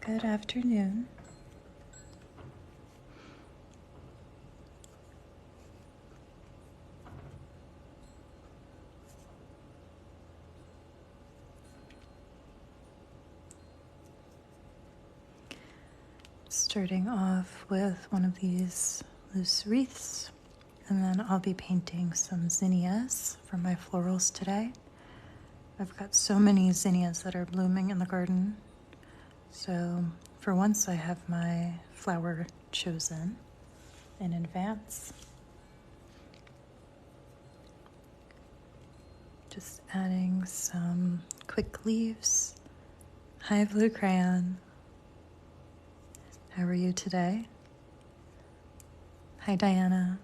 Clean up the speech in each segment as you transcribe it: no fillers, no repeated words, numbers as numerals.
Good afternoon. Starting off with one of these loose wreaths, and then I'll be painting some zinnias for my florals today. I've got so many zinnias that are blooming in the garden, so for once I have my flower chosen in advance. Just adding some quick leaves. Hi, Blue Crayon. How are you today? Hi, Diana.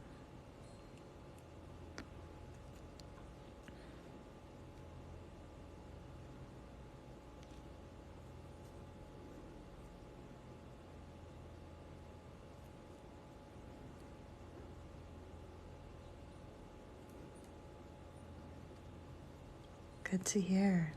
Good to hear.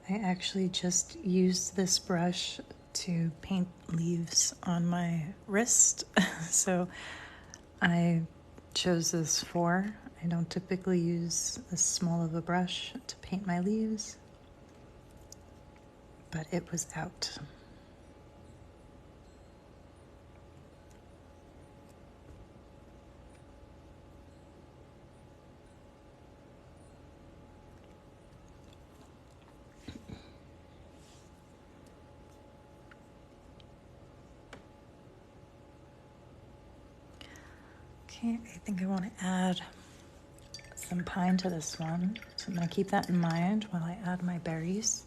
I actually just used this brush to paint leaves on my wrist, so I chose this for. I don't typically use this small of a brush to paint my leaves, but it was out. Okay, I think I want to add some pine to this one, so I'm going to keep that in mind while I add my berries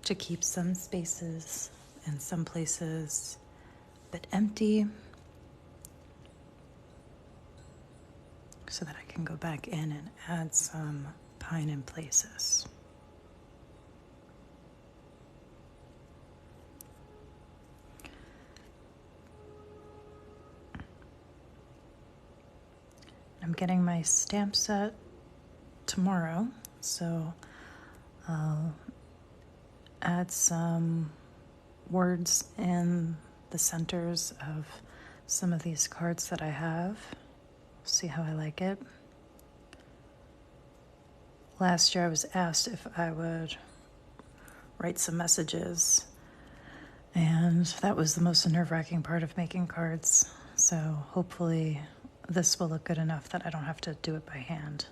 to keep some spaces and some places a bit empty so that I can go back in and add some pine in places. I'm getting my stamp set tomorrow, so I'll add some words in the centers of some of these cards that I have. See how I like it. Last year I was asked if I would write some messages, and that was the most nerve-wracking part of making cards. So hopefully this will look good enough that I don't have to do it by hand.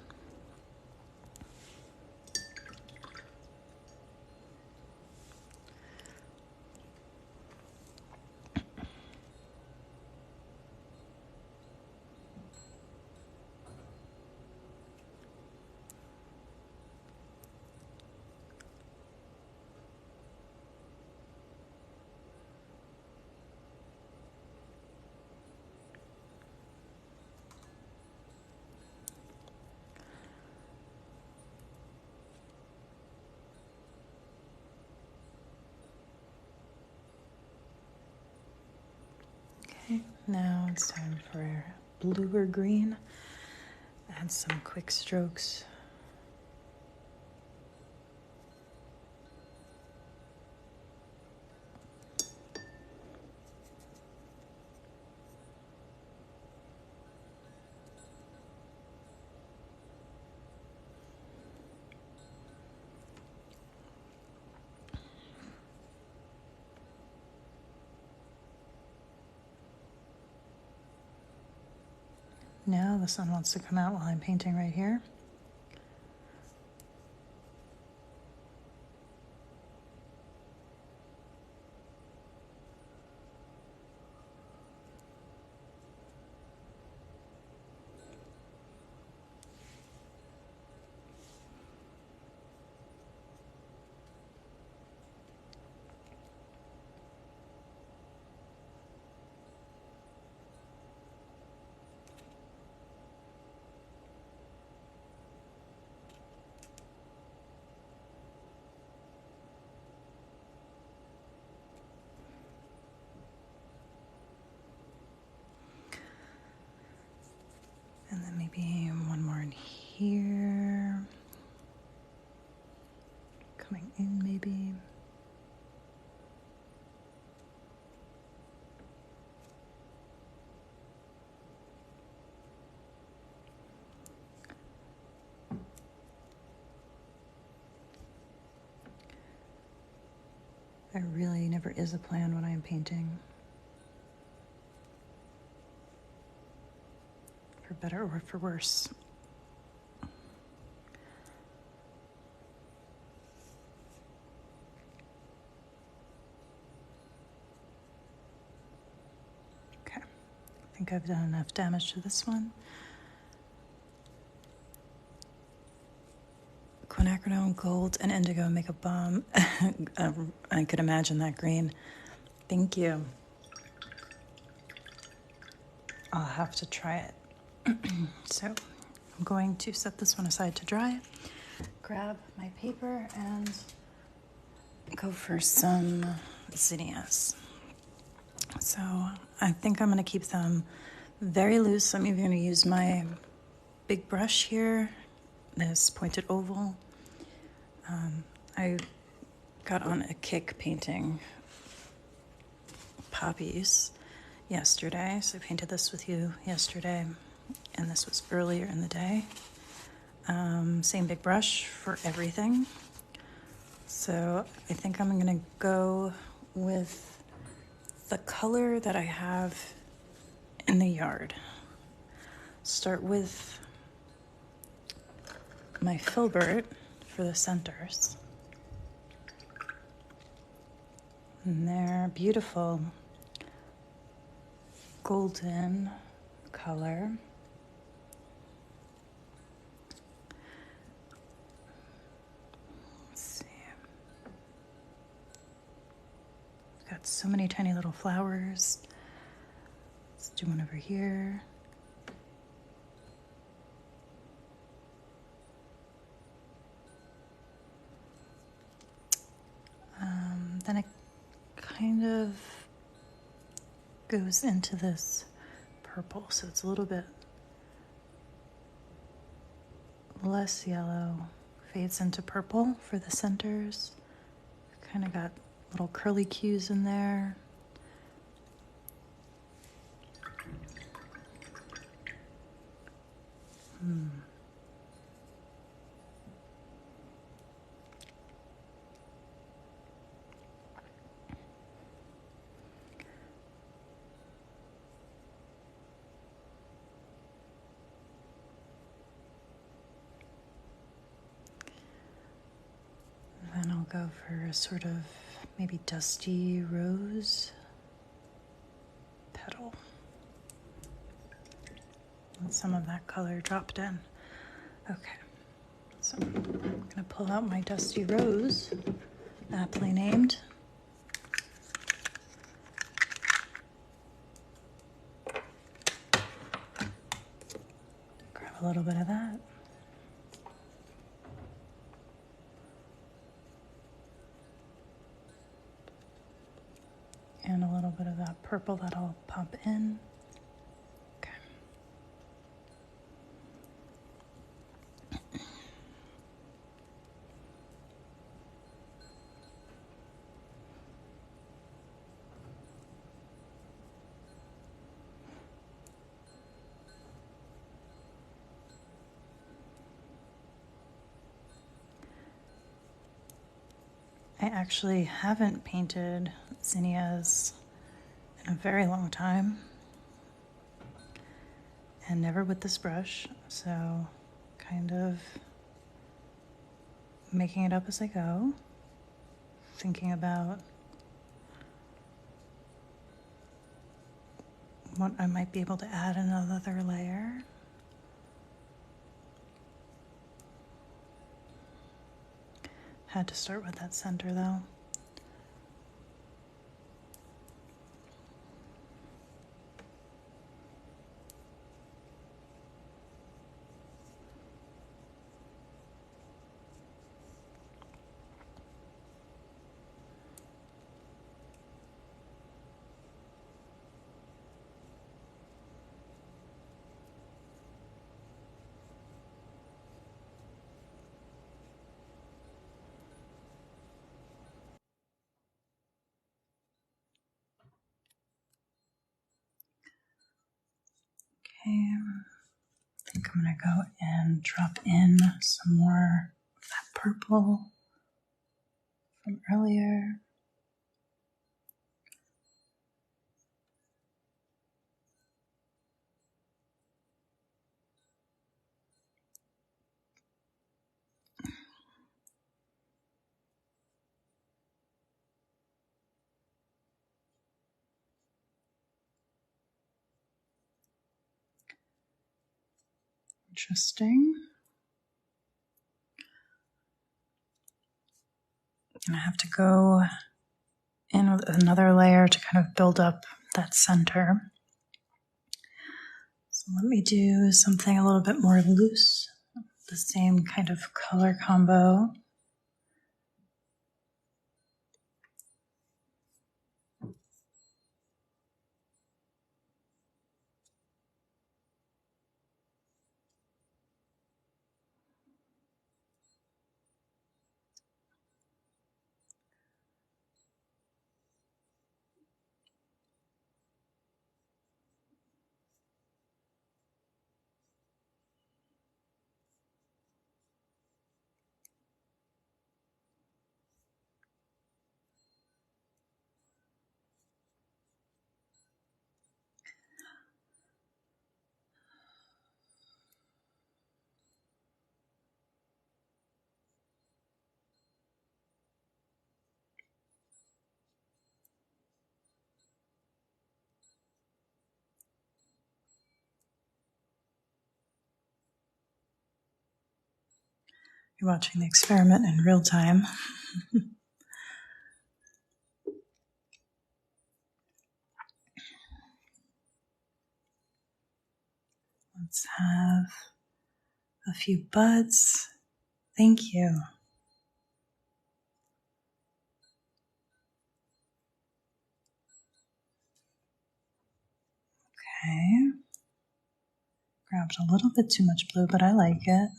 Okay, now it's time for blue or green. Add some quick strokes. Now the sun wants to come out while I'm painting right here. Maybe one more in here. Coming in, maybe. There really never is a plan when I am painting. For better or for worse. Okay, I think I've done enough damage to this one. Quinacridone, gold, and indigo make a bomb. I could imagine that green. Thank you. I'll have to try it. So I'm going to set this one aside to dry. Grab my paper and go for some zinnias. So I think I'm going to keep them very loose. I'm even going to use my big brush here, this pointed oval. I got on a kick painting poppies yesterday, so I painted this with you yesterday, and this was earlier in the day. Same big brush for everything. So I think I'm gonna go with the color that I have in the yard. Start with my filbert for the centers. And they're beautiful golden color. Let's see. We've got so many tiny little flowers. Let's do one over here. Then it kind of goes into this purple, so it's a little bit less yellow, fades into purple for the centers. Kind of got little curly cues in there. Then I'll go for a sort of maybe dusty rose petal. And some of that color dropped in. Okay, so I'm gonna pull out my dusty rose, aptly named. Grab a little bit of that. And a little bit of that purple that I'll pop in. Okay. I actually haven't painted zinnias in a very long time, and never with this brush, so kind of making it up as I go, thinking about what I might be able to add in another layer. Had to start with that center though. I think I'm going to go and drop in some more of that purple from earlier. Interesting. And I have to go in with another layer to kind of build up that center. So let me do something a little bit more loose, the same kind of color combo. You're watching the experiment in real time. Let's have a few buds. Thank you. Okay. Grabbed a little bit too much blue, but I like it.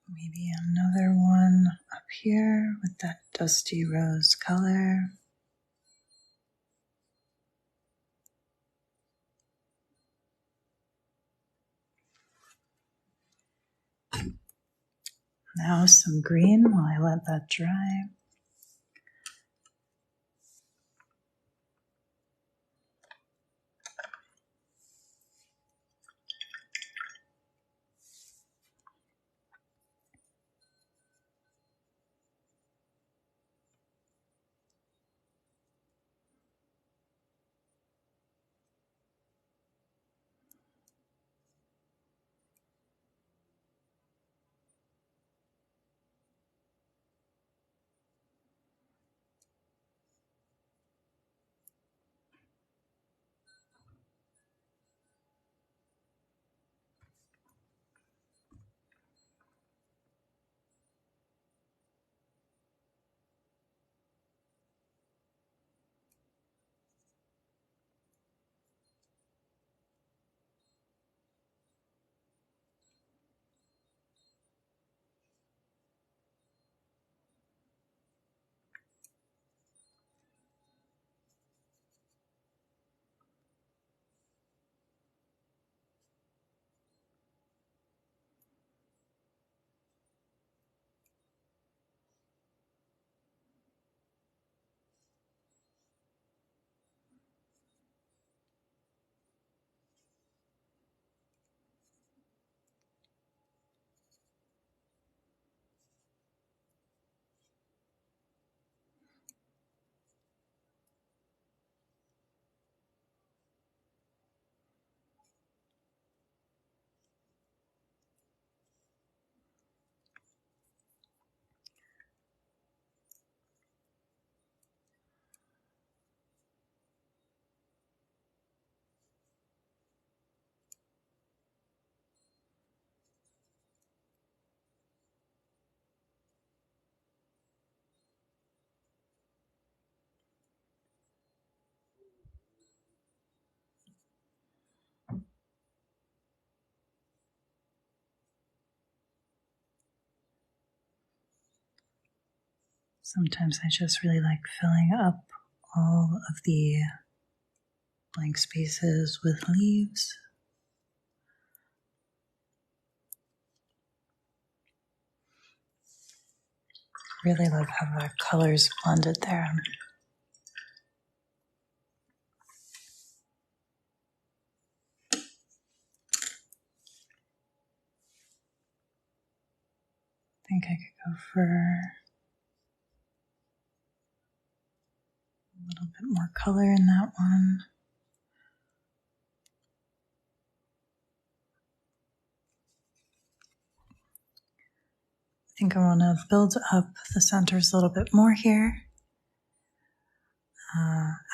Maybe another one up here with that dusty rose color. Now some green while I let that dry. Sometimes I just really like filling up all of the blank spaces with leaves. Really love how the colors blended there. I think I could go for a little bit more color in that one. I think I want to build up the centers a little bit more here.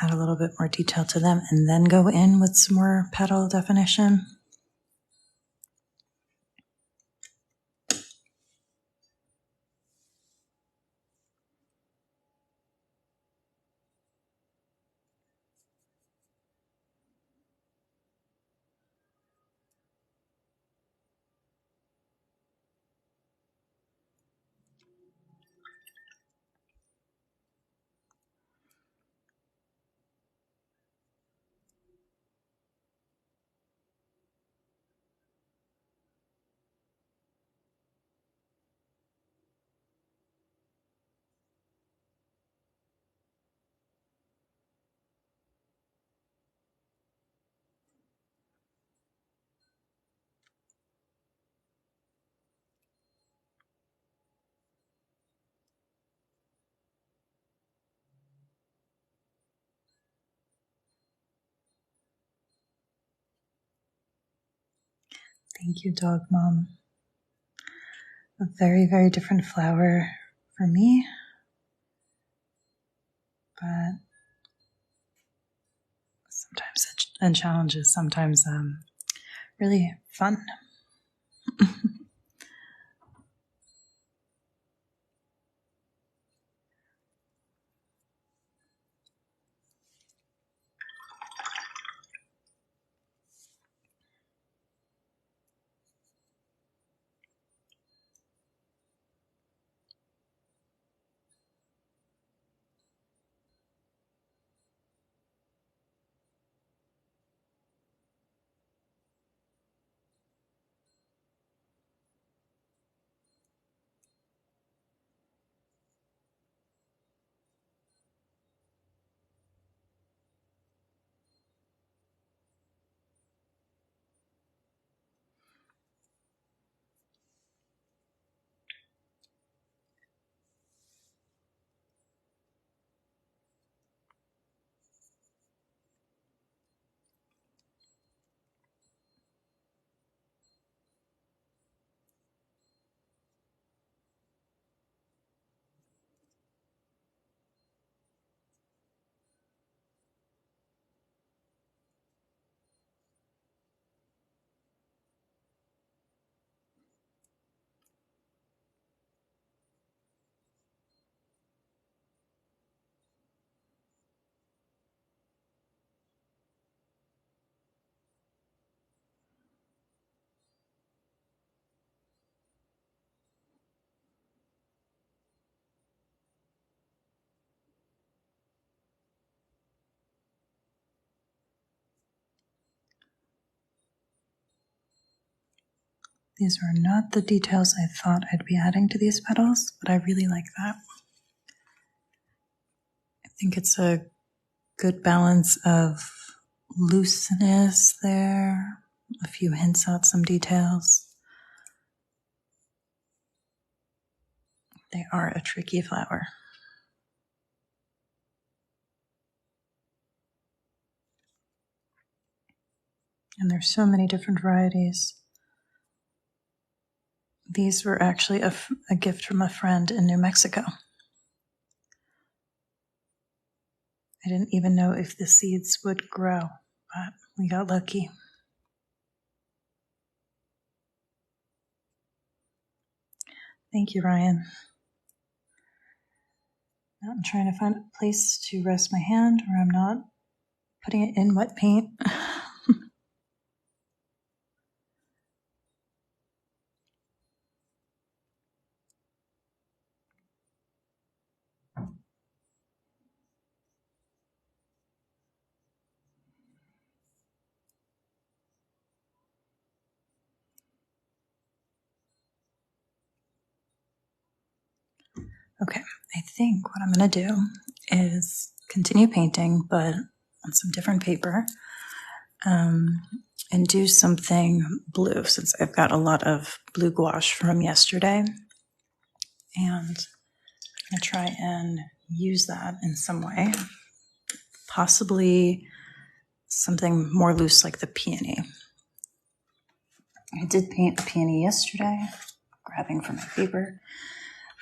Add a little bit more detail to them and then go in with some more petal definition. Thank you, Dog Mom. A very, very different flower for me, but sometimes and challenges, sometimes really fun. These were not the details I thought I'd be adding to these petals, but I really like that. I think it's a good balance of looseness there, a few hints at some details. They are a tricky flower. And there's so many different varieties. These were actually a gift from a friend in New Mexico. I didn't even know if the seeds would grow, but we got lucky. Thank you, Ryan. Now I'm trying to find a place to rest my hand where I'm not putting it in wet paint. Okay, I think what I'm going to do is continue painting, but on some different paper, and do something blue since I've got a lot of blue gouache from yesterday. And I'm going to try and use that in some way, possibly something more loose like the peony. I did paint the peony yesterday, grabbing from my paper.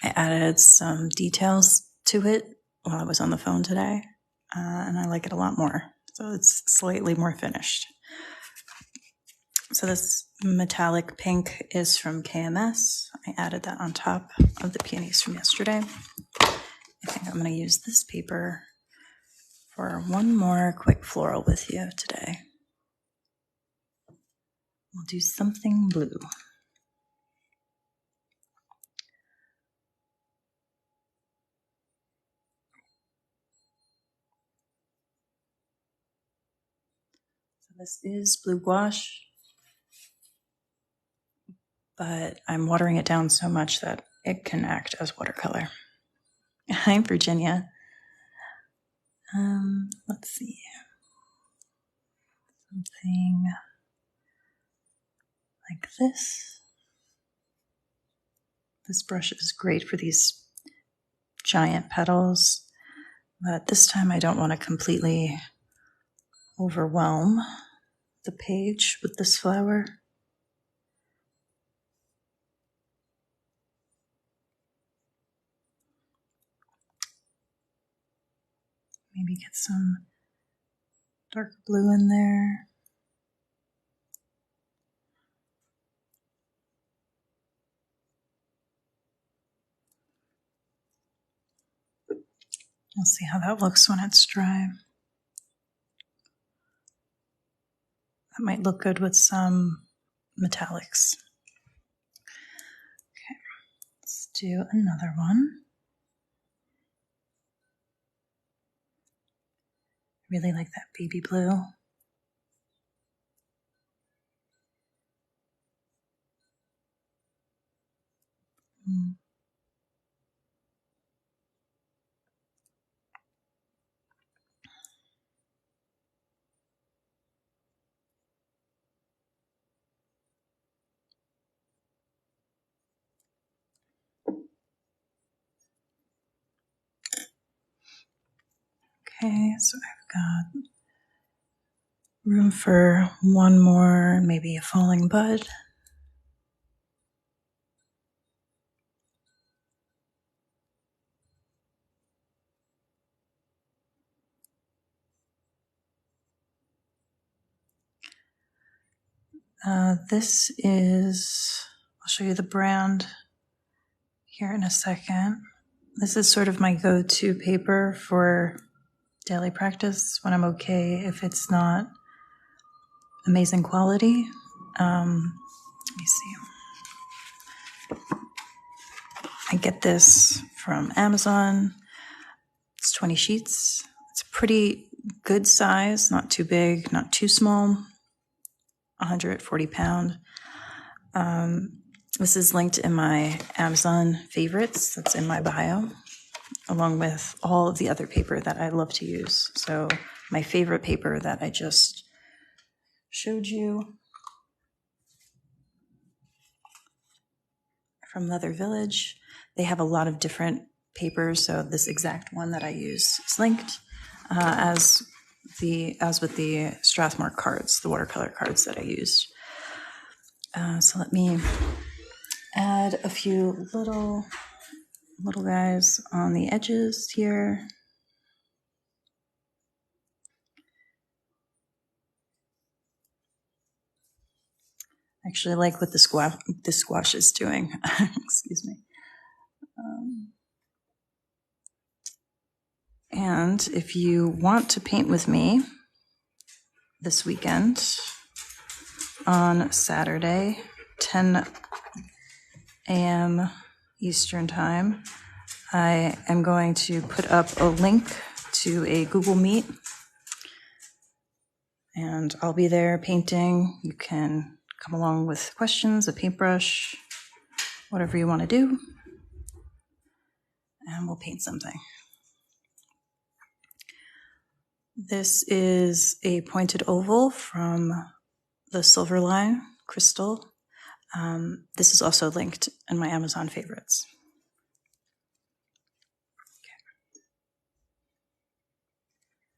I added some details to it while I was on the phone today, and I like it a lot more. So it's slightly more finished. So this metallic pink is from KMS. I added that on top of the peonies from yesterday. I think I'm going to use this paper for one more quick floral with you today. We'll do something blue. So this is blue gouache, but I'm watering it down so much that it can act as watercolor. Hi, Virginia. Let's see. Something like this. This brush is great for these giant petals, but this time I don't want to completely overwhelm the page with this flower. Maybe get some dark blue in there. We'll see how that looks when it's dry. That might look good with some metallics. Okay, let's do another one. Really like that baby blue. Okay, so I've got room for one more, maybe a falling bud. This is, I'll show you the brand here in a second. This is sort of my go-to paper for daily practice when I'm okay if it's not amazing quality. Let me see. I get this from Amazon. It's 20 sheets. It's a pretty good size, not too big, not too small. 140 pound. This is linked in my Amazon favorites. That's in my bio, along with all of the other paper that I love to use. So my favorite paper that I just showed you from Leather Village. They have a lot of different papers. So this exact one that I use is linked as with the Strathmore cards, the watercolor cards that I used. So let me add a few little guys on the edges here. Actually, I like what the squash is doing. Excuse me. And if you want to paint with me this weekend on Saturday, 10 a.m. Eastern Time, I am going to put up a link to a Google Meet, and I'll be there painting. You can come along with questions, a paintbrush, whatever you want to do. and we'll paint something. This is a pointed oval from the Silverline crystal. This is also linked in my Amazon favorites.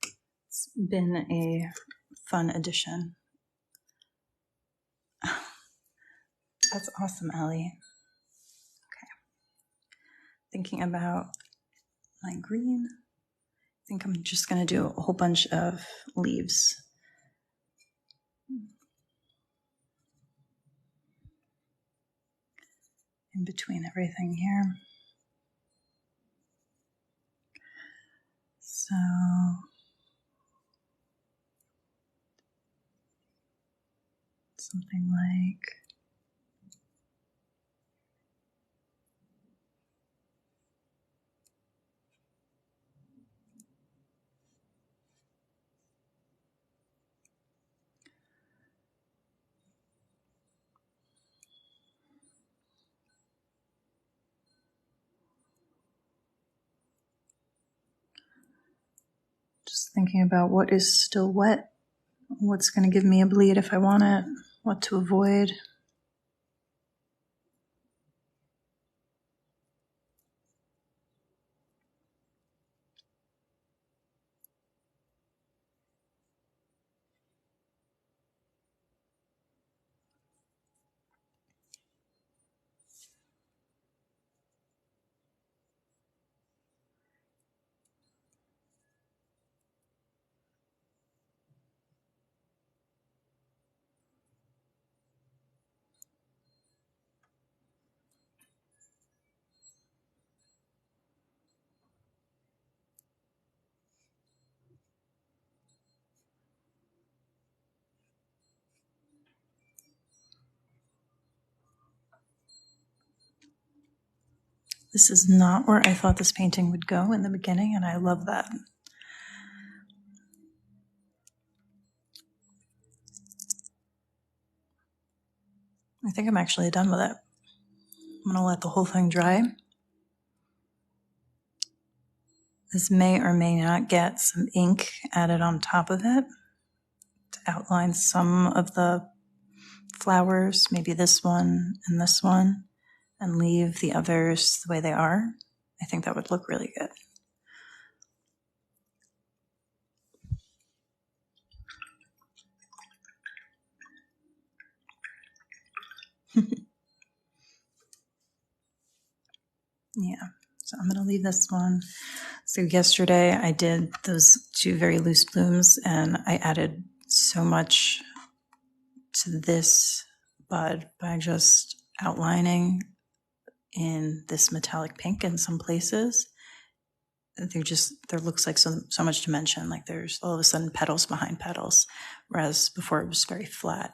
Okay. It's been a fun addition. That's awesome, Ellie. Okay. Thinking about my green. I think I'm just going to do a whole bunch of leaves. In between everything here. So something like just thinking about what is still wet, what's going to give me a bleed if I want it, what to avoid. This is not where I thought this painting would go in the beginning, and I love that. I think I'm actually done with it. I'm going to let the whole thing dry. This may or may not get some ink added on top of it to outline some of the flowers, maybe this one, and leave the others the way they are. I think that would look really good. Yeah, so I'm going to leave this one. So yesterday I did those two very loose blooms, and I added so much to this bud by just outlining in this metallic pink in some places. There looks like so much dimension, like there's all of a sudden petals behind petals, whereas before it was very flat.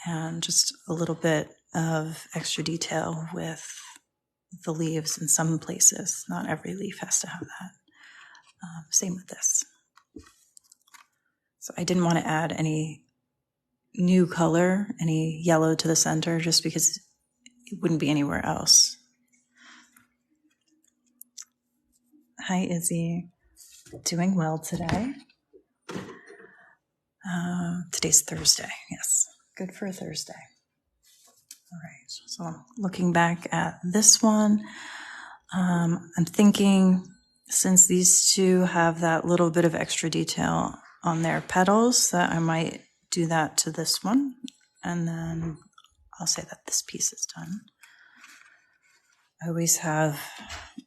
And just a little bit of extra detail with the leaves in some places. Not every leaf has to have that. Same with this. So I didn't want to add any new color, any yellow to the center, just because it wouldn't be anywhere else. Hi, Izzy. Doing well today. Today's Thursday. Yes, good for a Thursday. All right, so looking back at this one, I'm thinking since these two have that little bit of extra detail on their petals, that I might do that to this one, and then I'll say that this piece is done. I always have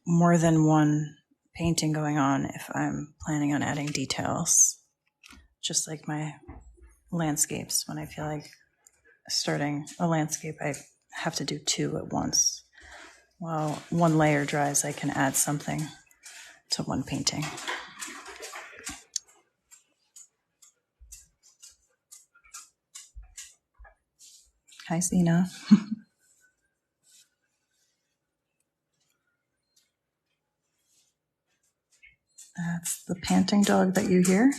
more than one painting going on if I'm planning on adding details, just like my landscapes. When I feel like starting a landscape, I have to do two at once. While one layer dries, I can add something to one painting. Hi, Zena. That's the panting dog that you hear.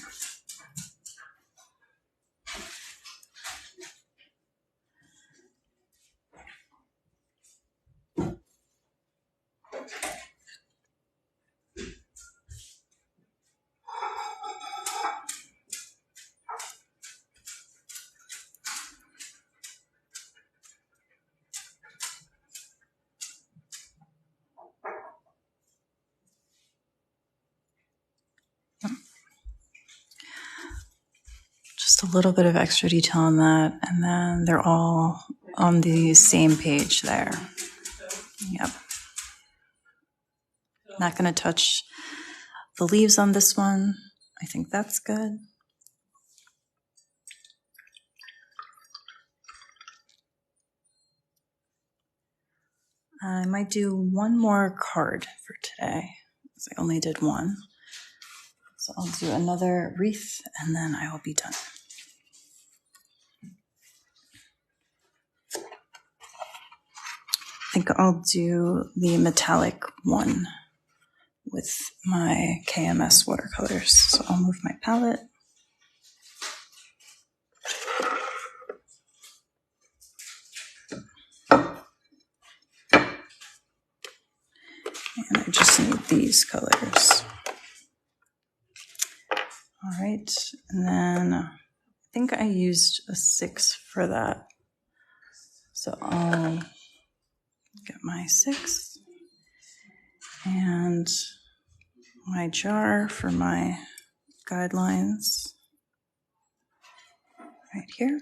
Just a little bit of extra detail on that, and then they're all on the same page there. Yep. Not going to touch the leaves on this one. I think that's good. I might do one more card for today, because I only did one. So I'll do another wreath, and then I will be done. I think I'll do the metallic one with my KMS watercolors. So I'll move my palette. And I just need these colors. All right, and then I think I used a 6 for that. So I'll get my 6 and my jar for my guidelines right here.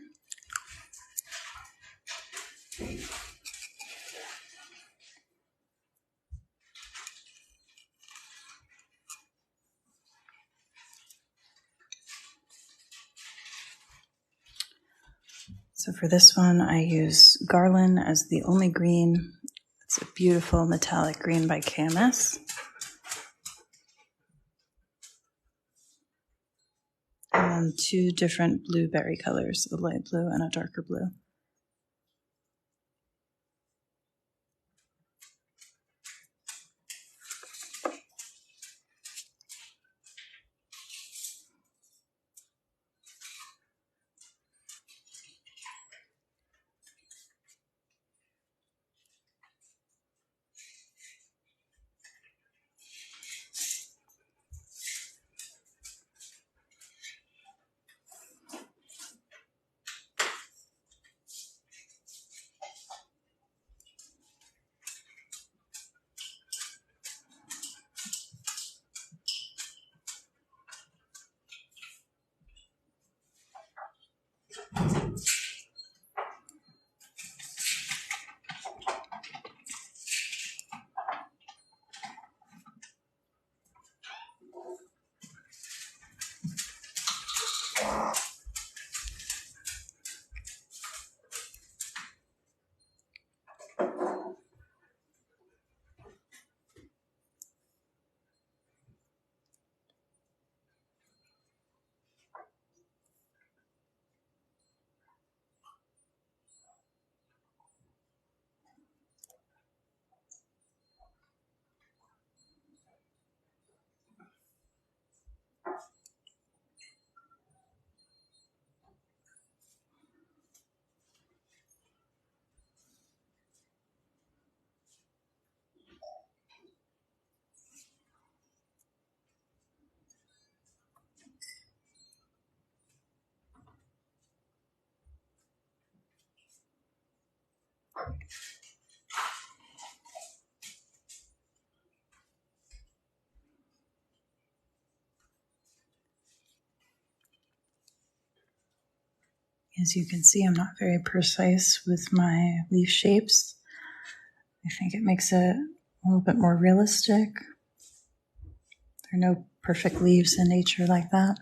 So for this one, I use Garland as the only green. It's a beautiful metallic green by KMS. And 2 different blueberry colors, a light blue and a darker blue. As you can see, I'm not very precise with my leaf shapes. I think it makes it a little bit more realistic. There are no perfect leaves in nature like that.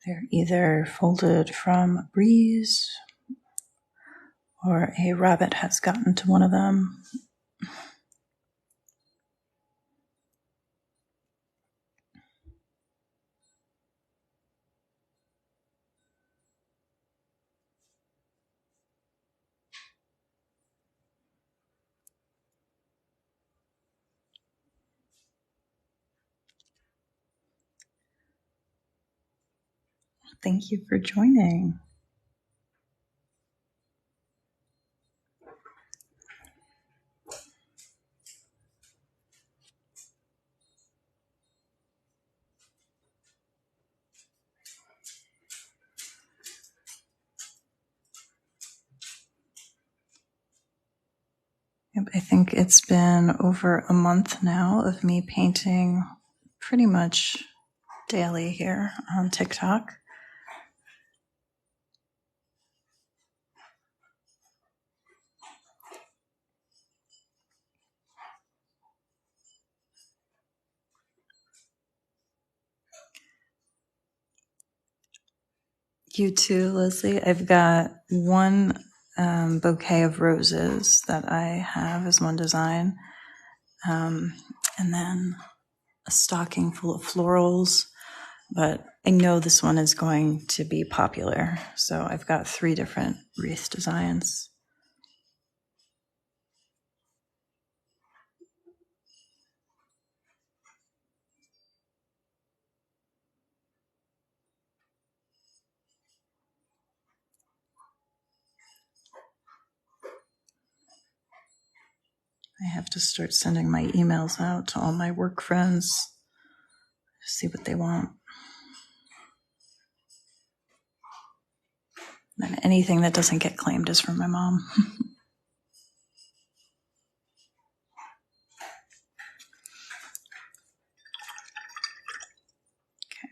They're either folded from a breeze or a rabbit has gotten to one of them. Thank you for joining. I think it's been over a month now of me painting pretty much daily here on TikTok. You too, Leslie. I've got one bouquet of roses that I have as one design, and then a stocking full of florals. But I know this one is going to be popular, so I've got 3 different wreath designs. I have to start sending my emails out to all my work friends, see what they want. And anything that doesn't get claimed is from my mom. Okay.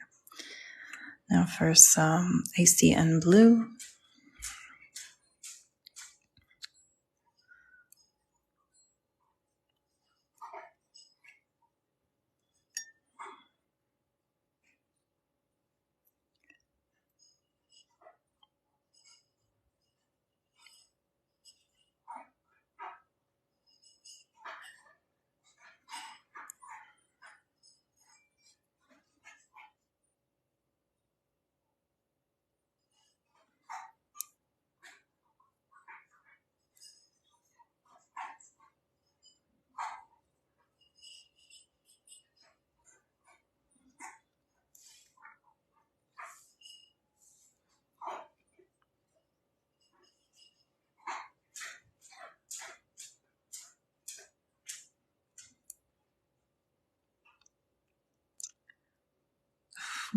Now for some ACN blue.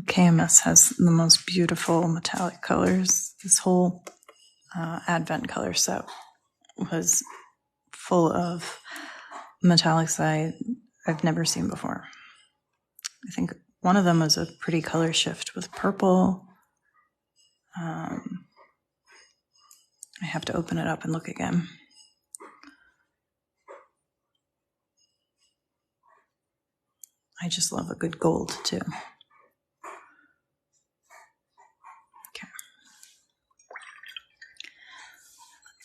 KMS has the most beautiful metallic colors. This whole Advent color set was full of metallics I've never seen before. I think one of them was a pretty color shift with purple. I have to open it up and look again. I just love a good gold too. Okay.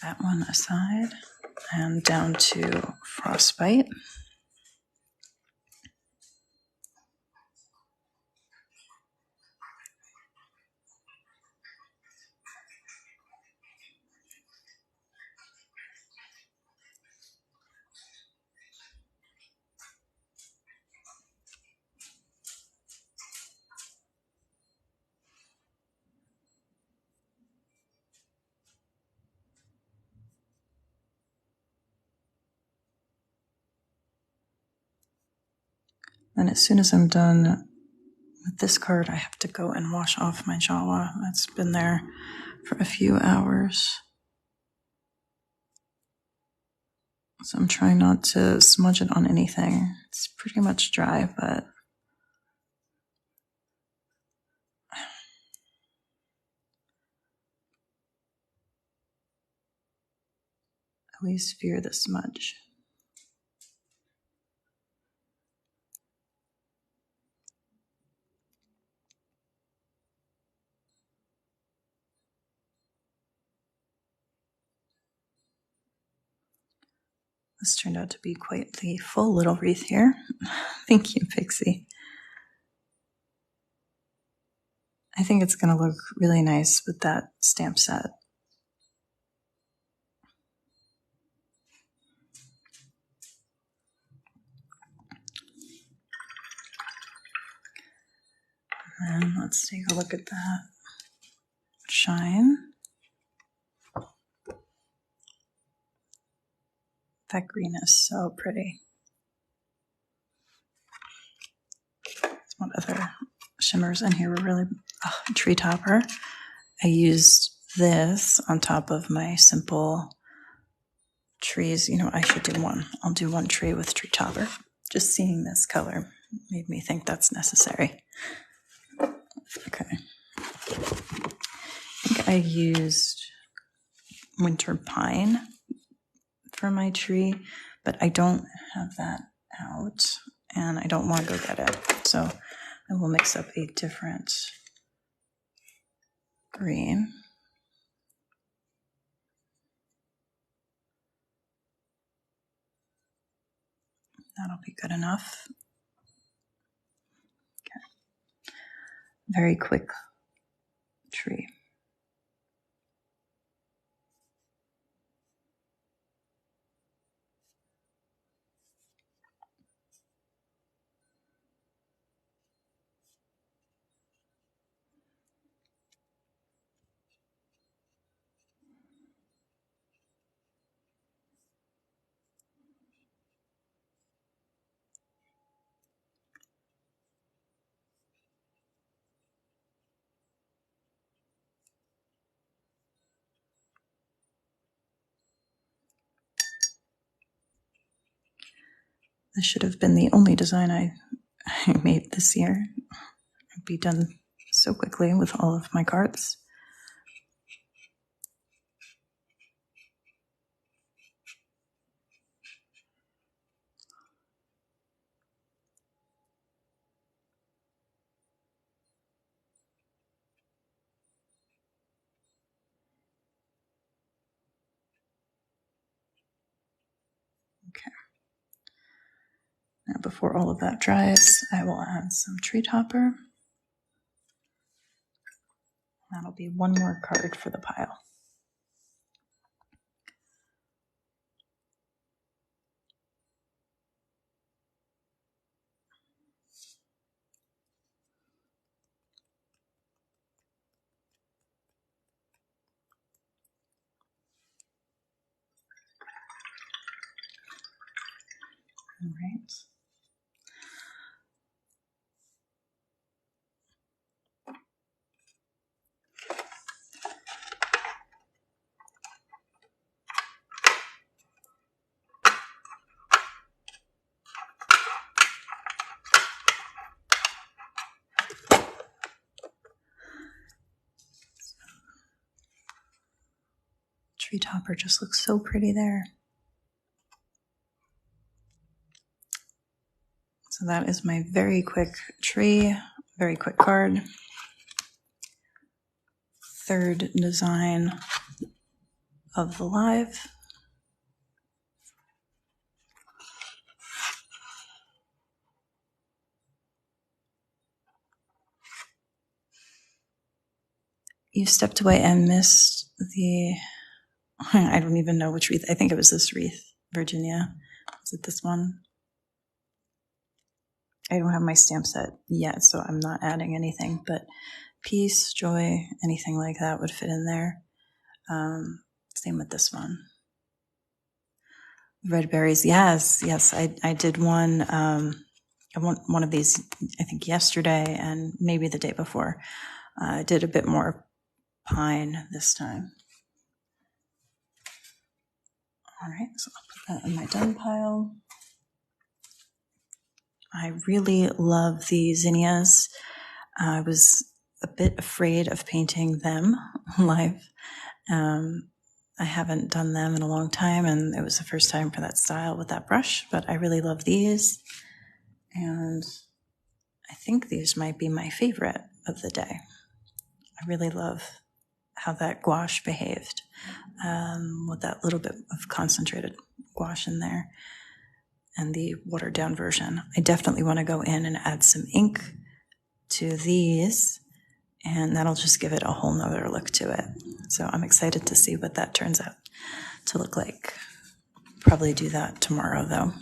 That one aside and down to Frostbite. Then as soon as I'm done with this card, I have to go and wash off my Jawa. That's been there for a few hours. So I'm trying not to smudge it on anything. It's pretty much dry, but I always fear the smudge. This turned out to be quite the full little wreath here. Thank you, Pixie. I think it's going to look really nice with that stamp set. And let's take a look at that shine. That green is so pretty. What other shimmers in here were really tree topper. I used this on top of my simple trees. You know, I should do one. I'll do one tree with tree topper. Just seeing this color made me think that's necessary. Okay. I think I used winter pine for my tree, but I don't have that out and I don't want to go get it. So I will mix up a different green. That'll be good enough. Okay. Very quick tree. This should have been the only design I made this year. It'd be done so quickly with all of my cards. Okay. Now before all of that dries, I will add some tree topper. That'll be one more card for the pile. All right. Tree topper just looks so pretty there. So that is my very quick tree, very quick card. Third design of the live. You stepped away and missed the, I don't even know which wreath. I think it was this wreath, Virginia. Is it this one? I don't have my stamp set yet, so I'm not adding anything, but peace, joy, anything like that would fit in there. Same with this one. Red berries, yes. I did one. I want one of these, I think yesterday and maybe the day before. I did a bit more pine this time. All right, so I'll put that in my done pile. I really love the zinnias. I was a bit afraid of painting them live. I haven't done them in a long time, and it was the first time for that style with that brush, but I really love these. And I think these might be my favorite of the day. I really love how that gouache behaved with that little bit of concentrated gouache in there and the watered down version. I definitely want to go in and add some ink to these, and that'll just give it a whole nother look to it. So I'm excited to see what that turns out to look like. Probably do that tomorrow though.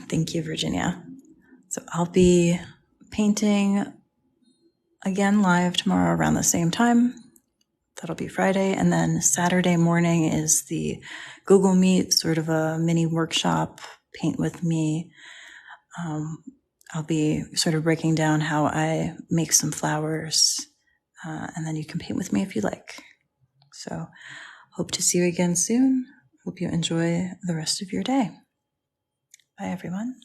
Thank you, Virginia. So I'll be painting again live tomorrow around the same time. That'll be Friday. And then Saturday morning is the Google Meet, sort of a mini workshop, paint with me. I'll be sort of breaking down how I make some flowers, and then you can paint with me if you like. So Hope to see you again soon. Hope you enjoy the rest of your day. Bye, everyone.